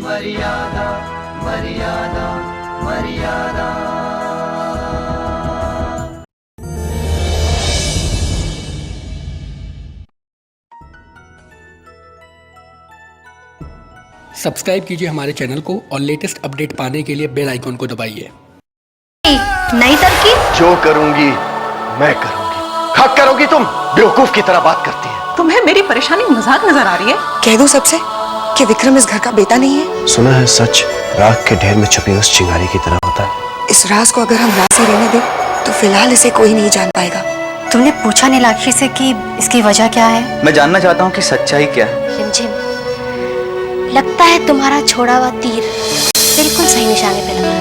मर्यादा मर्यादा मर्यादा। सब्सक्राइब कीजिए हमारे चैनल को और लेटेस्ट अपडेट पाने के लिए बेल आइकॉन को दबाइए। नई तरकीब जो करूंगी मैं करूंगी। हक करोगी तुम? बेवकूफ की तरह बात करती है। तुम्हें मेरी परेशानी मजाक नजर आ रही है? कह दो सबसे कि विक्रम इस घर का बेटा नहीं है। सुना है सच राख के ढेर में छुपी उस चिंगारी की तरह होता है। इस राज को अगर हम राज ही रहने दें तो फिलहाल इसे कोई नहीं जान पाएगा। तुमने पूछा नीलाक्षी से कि इसकी वजह क्या है? मैं जानना चाहता हूँ कि सच्चाई क्या है। रिमझिम, लगता है तुम्हारा छोड़ा हुआ तीर बिल्कुल सही निशाने पे लगा है।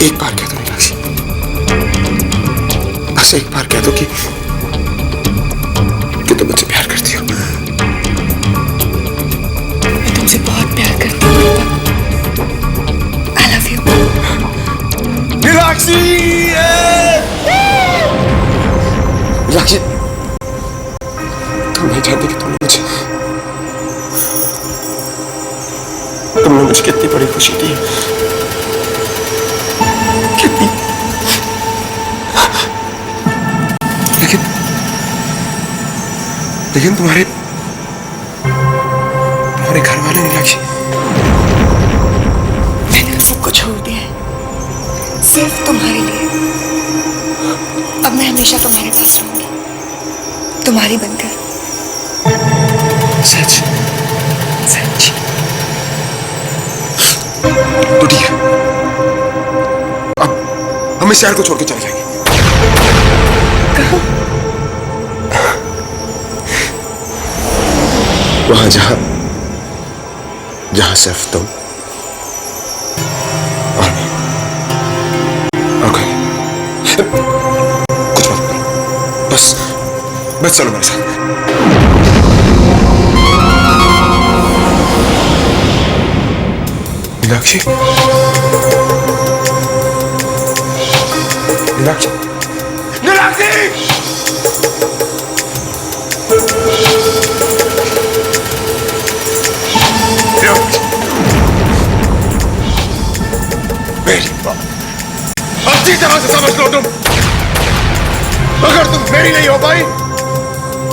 एक बार कह दो नीलाक्षी, बस एक बार कह दो कि तुम मुझसे प्यार करती हो। मैं तुमसे बहुत प्यार करती हूँ। I love you। Neelakshi! Neelakshi, तुम नहीं जानती कि तुमने मुझे कितनी बड़ी खुशी दी। कितनी। लेकिन तुम्हारे घर वाले नीलाक्षी, मैंने उन सबको छोड़ दिया है सिर्फ तुम्हारे लिए। अब मैं हमेशा तुम्हारे पास रहूंगी, तुम्हारी बनकर। सच सच। तो ठीक है, अब हम इस शहर को छोड़ के चले जाएंगे। कहाँ? वहां जहां सिर्फ तुम और मैं और कोई। कुछ मत करो, बस चलो मेरे साथ। मीनाक्षी, मीनाक्षी, मीनाक्षी! मेरी बात अच्छी तरह से समझ लो तुम। अगर तुम मेरी नहीं हो पाई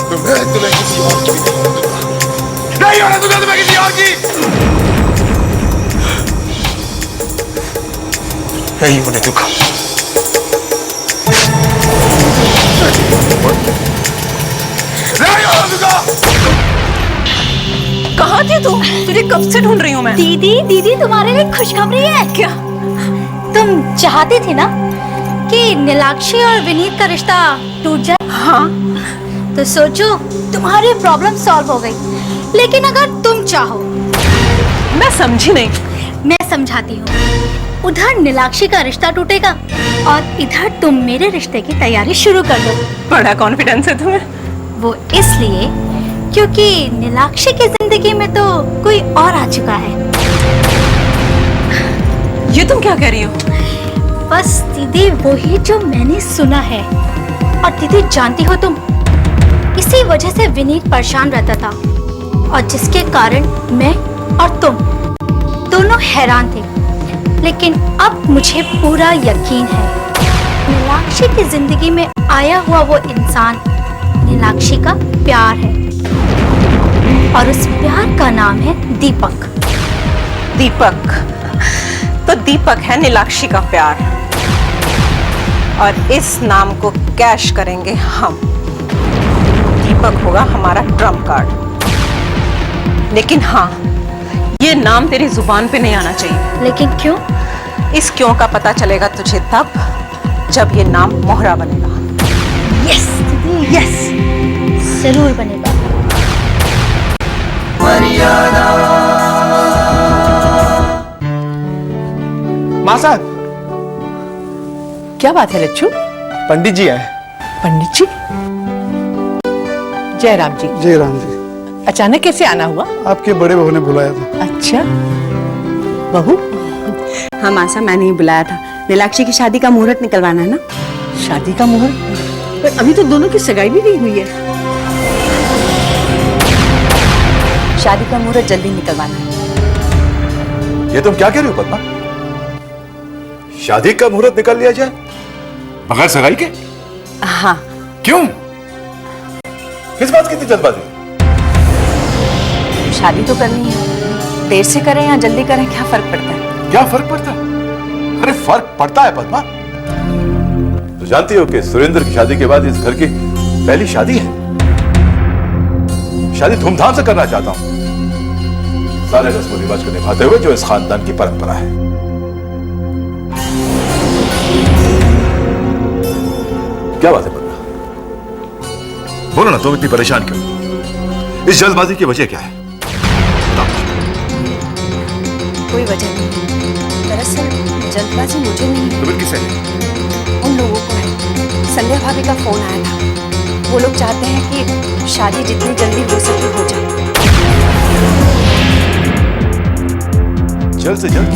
तो मैं तुम्हें किसी और की नहीं होने दूंगा। तुम्हें किसी और की नहीं होने दूंगा। नहीं होने दूंगा। कहाँ थी तू? तुझे कब से ढूंढ रही हूँ मैं। दीदी तुम्हारे लिए खुशखबरी है। क्या? तुम चाहती थी ना कि नीलाक्षी और विनीत का रिश्ता टूट जाए? हाँ। तो सोचो तुम्हारी प्रॉब्लम सॉल्व हो गई। लेकिन अगर तुम चाहो। मैं समझी नहीं। मैं समझाती हूँ। उधर नीलाक्षी का रिश्ता टूटेगा और इधर तुम मेरे रिश्ते की तैयारी शुरू कर दो। बड़ा कॉन्फिडेंस है तुम्हें। वो इसलिए क्योंकि नीलाक्षी की जिंदगी में तो कोई और आ चुका है। ये तुम क्या कह रही हो? बस दीदी वही जो मैंने सुना है। और दीदी जानती हो तुम, इसी वजह से विनीत परेशान रहता था और जिसके कारण मैं और तुम दोनों हैरान थे। लेकिन अब मुझे पूरा यकीन है नीलाक्षी की जिंदगी में आया हुआ वो इंसान नीलाक्षी का प्यार है और उस प्यार का नाम है दीपक। दीपक? तो दीपक है नीलाक्षी का प्यार और इस नाम को कैश करेंगे हम। दीपक होगा हमारा ट्रम्प कार्ड। लेकिन हाँ, ये नाम तेरी जुबान पे नहीं आना चाहिए। लेकिन क्यों? इस क्यों का पता चलेगा तुझे तब जब ये नाम मोहरा बनेगा। यस दीदी यस, जरूर बनेगा। मर्यादा। माँ साहब, क्या बात है लच्छू? पंडित जी आए। पंडित जी? जयराम जी। जयराम जी। अचानक कैसे आना हुआ? आपके बड़े बहू ने बुलाया था। अच्छा, बहू? हाँ मासा, मैंने ही बुलाया था। नीलाक्षी की शादी का मुहूर्त निकलवाना है ना। शादी का मुहूर्त? पर अभी तो दोनों की सगाई भी नहीं हुई है। शादी का मुहूर्त जल्दी निकलवाना है। ये तुम क्या कह रही हो पद्मा? शादी का मुहूर्त निकाल लिया जाए बगैर सगाई के? हाँ। क्यों? किस बात की इतनी जल्दबाजी? शादी तो करनी है, देर से करें या जल्दी करें क्या फर्क पड़ता है? क्या फर्क पड़ता है? अरे फर्क पड़ता है पद्मा। तो जानती हो कि सुरेंद्र की शादी के बाद इस घर की पहली शादी है। शादी धूमधाम से करना चाहता हूं, सारे रस्म रिवाज को निभाते हुए जो इस खानदान की परंपरा है। क्या बात है पद्मा? बोलो ना, तुम इतनी परेशान क्यों? इस जल्दबाजी की वजह क्या है? कोई वजह नहीं। दरअसल जल्दबाजी मुझे नहीं है, तो फिर किसे है? उन लोगों को है। संध्या भाभी का फोन आया था, वो लोग चाहते हैं कि शादी जितनी जल्दी हो सके हो जाए। जल्द से जल्द?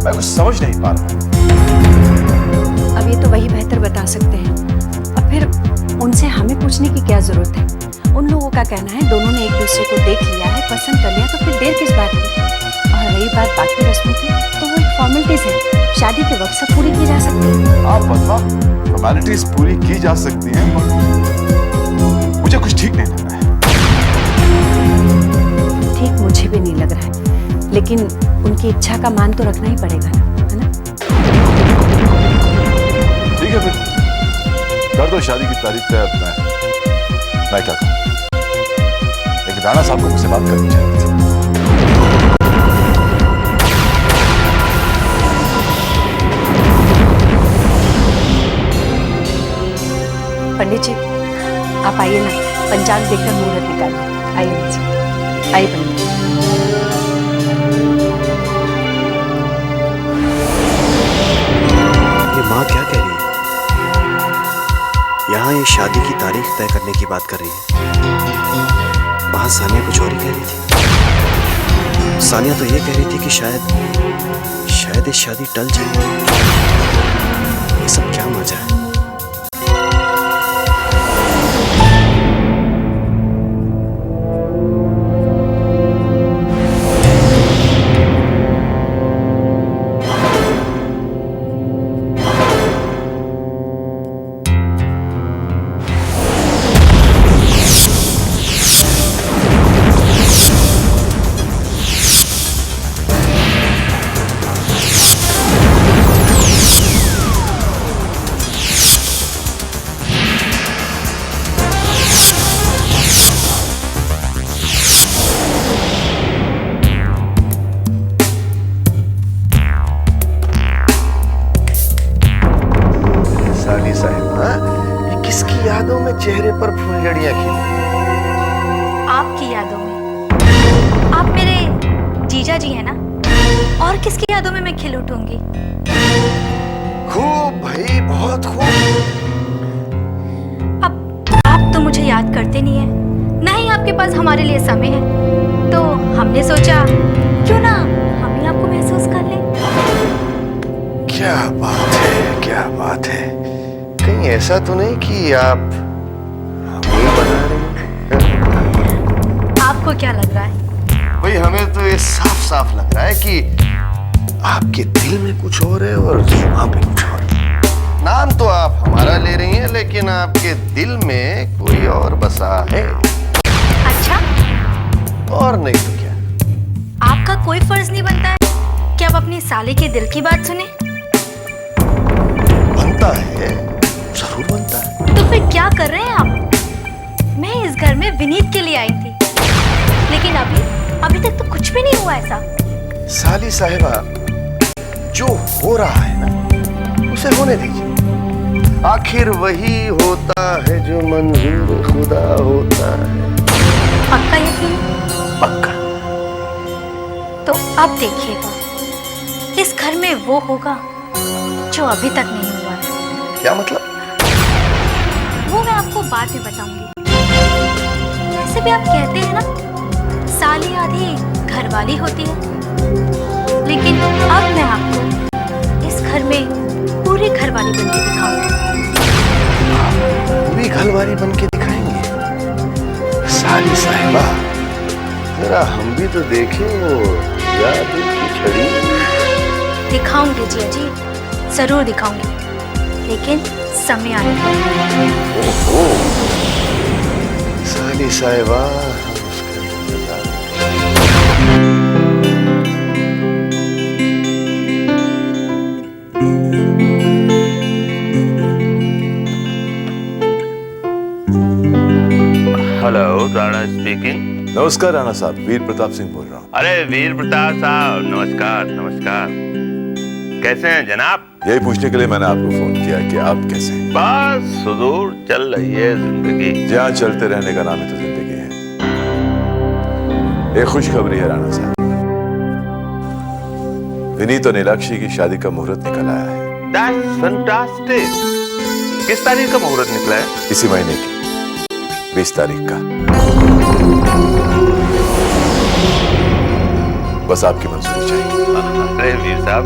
मैं कुछ समझ नहीं पा रहा। अब ये तो वही बेहतर बता सकते हैं, और फिर उनसे हमें पूछने की क्या जरूरत है? उन लोगों का कहना है दोनों ने एक दूसरे को देख लिया है, पसंद कर लिया, तो फिर देर किस बात की? और रही बात बाकी रस्मों की, तो वो एक फॉर्मेलिटीज है, शादी के वक्त सब पूरी की जा सकती है। आप पद्मा, फॉर्मेलिटीज पूरी की जा सकती हैं, मगर मुझे कुछ ठीक नहीं लग रहा है। ठीक मुझे भी नहीं लग रहा है, लेकिन उनकी इच्छा का मान तो रखना ही पड़ेगा ना, है ना? ठीक है फिर कर दो शादी की तारीख तय। मैं क्या कहूँ, लेकिन राणा साहब को मुझसे बात करनी चाहिए थी। पंडित जी आप आइए ना, पंचांग देखकर मुहूर्त निकालिए। आइए नीचे, आइए पंडित जी। ये माँ क्या कह रही है? यहाँ ये शादी की तारीख तय करने की बात कर रही है, वहां सानिया कुछ और ही कह रही थी। सानिया तो ये कह रही थी कि शायद ये शादी टल जाए। ये सब क्या मजा है? यादों में चेहरे पर फुलझड़ियां खिली। आपकी यादों में? आप मेरे जीजा जी हैं ना, और किसकी यादों में मैं खिल उठूंगी? खूब भाई, बहुत खूब। अब आप तो मुझे याद करते नहीं है, ना ही आपके पास हमारे लिए समय है, तो हमने सोचा क्यों ना हम ही आपको महसूस कर लें। क्या बात है, क्या बात है। कहीं ऐसा तो नहीं कि आप हमें बना रहे हैं? आपको क्या लग रहा है? भाई हमें तो ये साफ साफ लग रहा है कि आपके दिल में कुछ और है और जुबान पे कुछ और। नाम तो आप हमारा ले रही हैं, लेकिन आपके दिल में कोई और बसा है। अच्छा, और नहीं तो क्या। आपका कोई फर्ज नहीं बनता है कि आप अपनी साली के दिल की बात सुने? बनता है, जरूर बनता है। तो फिर क्या कर रहे हैं आप? मैं इस घर में विनीत के लिए आई थी, लेकिन अभी तक तो कुछ भी नहीं हुआ ऐसा। साली साहिबा, जो हो रहा है ना, उसे होने दीजिए। आखिर वही होता है जो मंजूर खुदा होता है। पक्का यकीन? पक्का। तो अब देखिएगा, इस घर में वो होगा जो अभी तक नहीं हुआ है। क्या मतलब? वो मैं आपको बाद में बताऊंगी। वैसे भी आप कहते हैं ना, साली आधी घरवाली होती है, लेकिन अब मैं आपको इस घर में पूरी घरवाली बन के दिखाऊंगी। पूरी घरवाली बन के दिखाएंगे? साली साहिबा, जरा हम भी तो देखें वो याद की छड़ी। दिखाऊंगी जिया जी, जरूर दिखाऊंगी, लेकिन समय आने पर। ओहो, साली साहिबा, हम उसका इंतजार। Hello, Rana speaking. नमस्कार राणा साहब, वीर प्रताप सिंह बोल रहा हूँ। अरे वीर प्रताप साहब, नमस्कार नमस्कार। कैसे हैं जनाब? यही पूछने के लिए मैंने आपको फोन किया कि आप कैसे हैं। बस सुदूर चल रही है जिंदगी। जहाँ चलते रहने का नाम ही तो जिंदगी है। एक खुशखबरी है राणा साहब, विनीत और नीलाक्षी की शादी का मुहूर्त निकल आया है। That's fantastic। किस तारीख का मुहूर्त निकला है? इसी महीने की 20 तारीख का। बस आपकी मंजूरी चाहिए। अरे वीर साहब,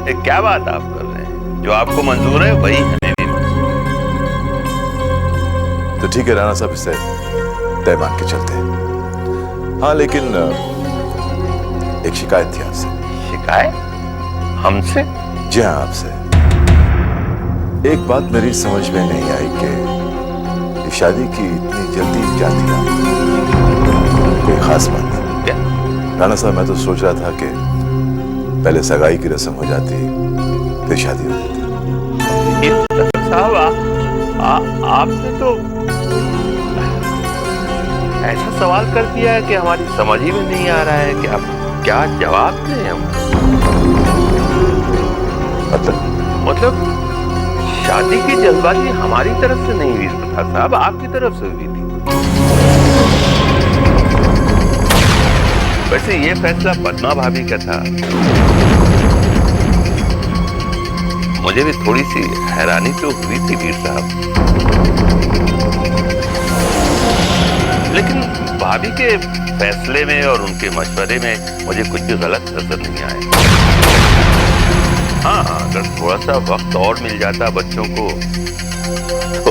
ये क्या बात आप कर रहे हैं? जो आपको मंजूर है वही हमें भी मंजूर है। तो ठीक है राणा साहब, इसे तय मान के चलते हैं। हाँ लेकिन एक शिकायत थी आपसे। शिकायत? हमसे? जी हाँ, आपसे। एक बात मेरी समझ में नहीं आई कि शादी की इतनी जल्दी क्या थी आप? कोई खास बात? क्या? राणा साहब, मैं तो सोच रहा था कि पहले सगाई की रस्म हो जाती, फिर शादी हो जाती। साहब, आपने तो ऐसा सवाल कर दिया है कि हमारी समझ ही में नहीं आ रहा है कि आप क्या जवाब दें हम। मतलब शादी की जल्दबाजी हमारी तरफ से नहीं हुई प्रताप साहब, आपकी तरफ से हुई थी। वैसे ये फैसला पद्मा भाभी का था। मुझे भी थोड़ी सी हैरानी तो हुई थी वीर साहब, लेकिन भाभी के फैसले में और उनके मशवरे में मुझे कुछ भी गलत नजर नहीं आया। हाँ, अगर थोड़ा सा वक्त और मिल जाता बच्चों को तो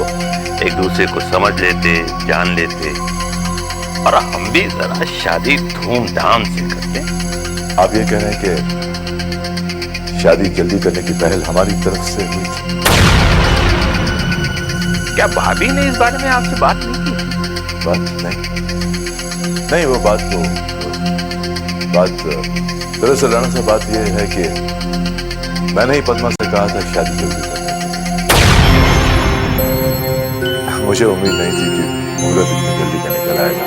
एक दूसरे को समझ लेते, जान लेते, और हम भी जरा शादी धूमधाम से करते। आप ये कह रहे हैं कि शादी जल्दी करने की पहल हमारी तरफ से हुई थी? क्या भाभी ने इस बारे में आपसे बात नहीं की? बात नहीं, वो बात दरअसल राणा साहब, बात यह है कि मैंने ही पद्मा से कहा था शादी जल्दी करने के लिए। मुझे उम्मीद नहीं थी कि मुहूर्त इतनी जल्दी का निकल आएगा।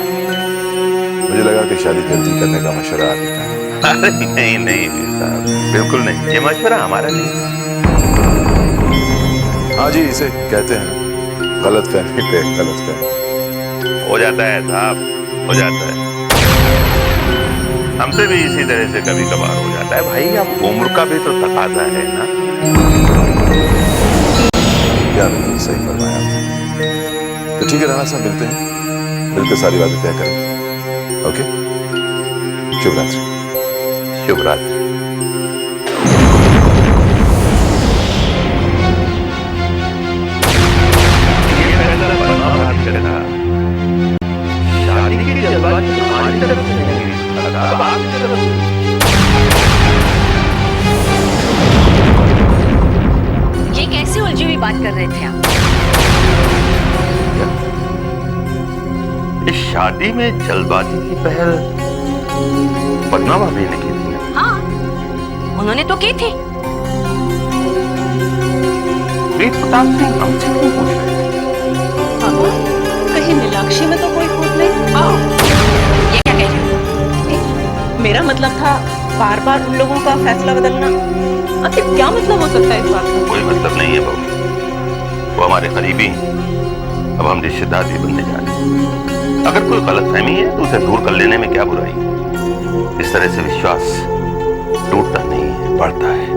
मुझे लगा कि शादी जल्दी करने का मशवरा आपका है। अरे नहीं नहीं साहब, बिल्कुल नहीं, ये मशवरा हमारा नहीं। हाँ जी, इसे कहते हैं गलतफहमी पे गलतफहमी। हो जाता है साहब, हो जाता है। हमसे भी इसी तरह से कभी कभार हो जाता है भाई। अब उम्र का भी तो तकाजा है ना। क्या बिल्कुल सही फरमाया आपने। तो ठीक है राणा साहब, मिलते हैं, मिलकर सारी बातें तय करेंगे। ओके, शुभ रात्रि। शुभ रात्रि। शादी की जल्दबाजी हमारी तरफ से नहीं हुई, अब आपकी तरफ से। ये कैसे उलझी हुई बात कर रहे थे आप? इस शादी में जल्दबाजी की पहल पद्मा भाभी ने की थी। हाँ, उन्होंने तो की थी। वीर प्रताप सिंह हमसे क्यों पूछ रहे हैं? कहीं नीलाक्षी में तो कोई खोट नहीं? ये क्या कह रही हो? मेरा मतलब था बार बार उन लोगों का फैसला बदलना। आखिर क्या मतलब हो सकता है इस बात का? कोई मतलब नहीं है बहू, वो हमारे करीबी हैं। अब हम रिश्तेदार भी बनने जा रहे हैं। अगर कोई गलतफहमी है तो उसे दूर कर लेने में क्या बुराई है? इस तरह से विश्वास टूटता नहीं है, बढ़ता है।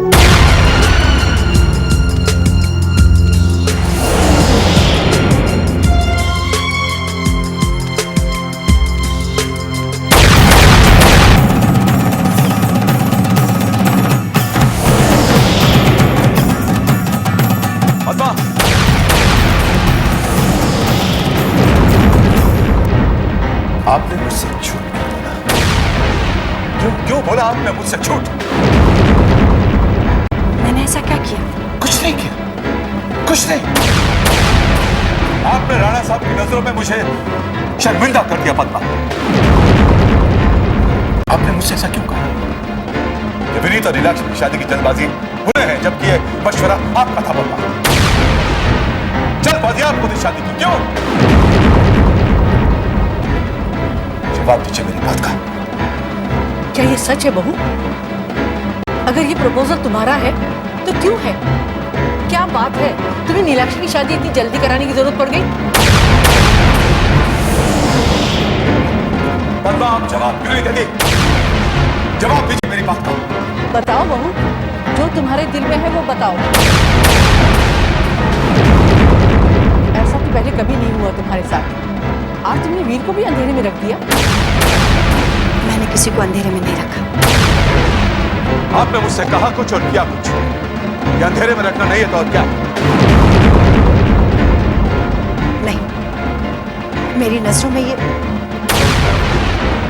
आपने मुझसे झूठ क्यों बोला? क्यों बोला आपने मुझसे झूठ? मैंने ऐसा क्या किया? कुछ नहीं किया, कुछ नहीं। आपने राणा साहब की नजरों में मुझे शर्मिंदा कर दिया पद्मा। आपने मुझसे ऐसा क्यों कहा? ये विनीत और नीलाक्षी की शादी की जल्दबाजी बुरे हैं, जबकि ये मशवरा आपका था पद्मा। जल्दबाजी आपको थी शादी की, क्यों? जवाब दीजिए मेरी बात का। क्या ये सच है बहू? अगर ये प्रपोजल तुम्हारा है तो क्यों है? क्या बात है, तुम्हें नीलाक्षी की शादी इतनी जल्दी कराने की जरूरत पड़ गई? पद्मा, आप जवाब क्यों नहीं देती? जवाब दीजिए मेरी बात का। बताओ बहू, जो तुम्हारे दिल में है वो बताओ। ऐसा तो पहले कभी नहीं हुआ तुम्हारे साथ। आज तुमने वीर को भी अंधेरे में रख दिया। मैंने किसी को अंधेरे में नहीं रखा। आपने मुझसे कहा कुछ और किया कुछ। ये अंधेरे में रखना नहीं है तो और क्या? नहीं, मेरी नजरों में ये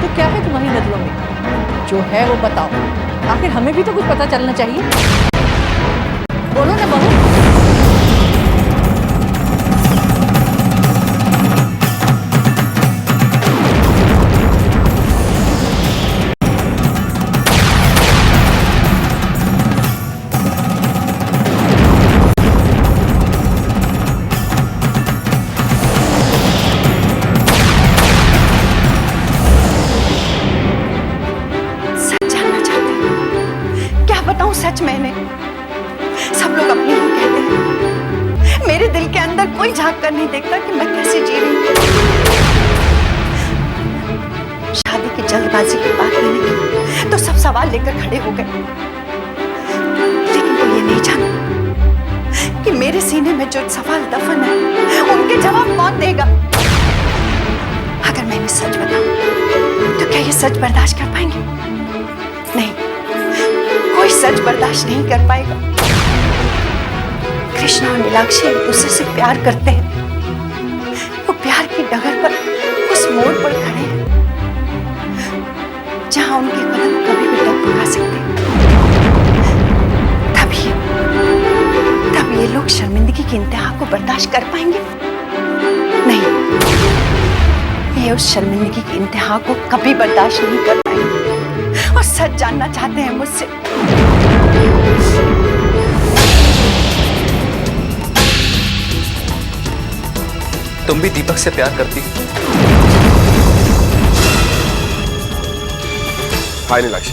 तो क्या है तुम्हारी नजरों में? जो है वो बताओ, आखिर हमें भी तो कुछ पता चलना चाहिए। बोलो ना बहू। सच मैंने, सब लोग अपनी ही कहते हैं। मेरे दिल के अंदर कोई झांक कर नहीं देखता कि मैं कैसे जी रही हूँ। शादी की जल्दबाजी की बात मैंने की तो सब सवाल लेकर खड़े हो गए, लेकिन वो ये नहीं जानता कि मेरे सीने में जो सवाल दफन है उनके जवाब कौन देगा। अगर मैं इन्हें सच बताऊं तो क्या ये सच बर्दाश्त कर पाएंगे? नहीं, कोई सच बर्दाश्त नहीं कर पाएगा। कृष्णा और नीलाक्षी एक दूसरे से प्यार करते हैं। वो प्यार की डगर पर उस मोड़ पर खड़े हैं जहां उनके कदम कभी भी डगमगा सकते हैं। तब ये लोग शर्मिंदगी की इंतहा को बर्दाश्त कर पाएंगे? नहीं, ये उस शर्मिंदगी की इंतहा को कभी बर्दाश्त नहीं कर पाएंगे और सच जानना चाहते हैं मुझसे। तुम भी दीपक से प्यार करती? हाय नीलाक्षी।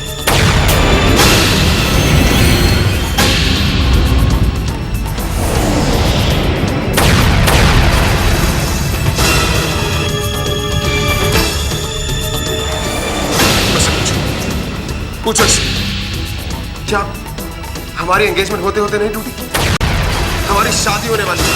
पूछो क्या हमारी एंगेजमेंट होते होते नहीं टूटी? हमारी शादी होने वाली है।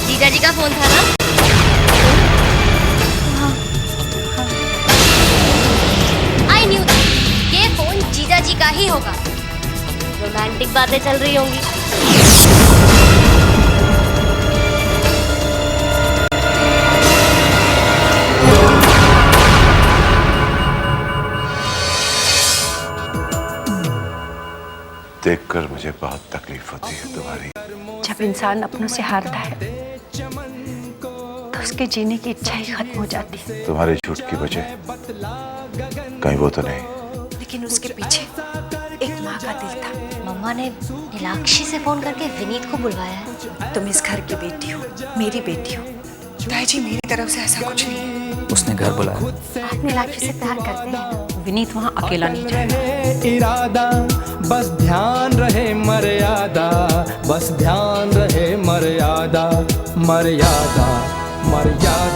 जीजा जी का फोन था ना? आई न्यू ये फोन जीजा जी का ही होगा। रोमांटिक बातें चल रही होंगी। देखकर मुझे बहुत तकलीफ होती है तुम्हारी। जब इंसान अपनों से हारता है तो उसके जीने की इच्छा ही खत्म हो जाती है। तुम्हारे झूठ की वजह कहीं वो तो नहीं? लेकिन उसके पीछे एक माँ का दिल था। मम्मा ने नीलाक्षी से फोन करके विनीत को बुलवाया है। तुम इस घर की बेटी हो, मेरी बेटी हो। ताई जी, मेरी तरफ से ऐसा कुछ नहीं है। उसने घर बुलाया। आप नीलाक्षी से प्यार करते हैं? विनीत वहाँ अकेला नहीं जाएगा। इरादा बस ध्यान रहे मर्यादा, बस ध्यान रहे मर्यादा, मर्यादा मर्यादा।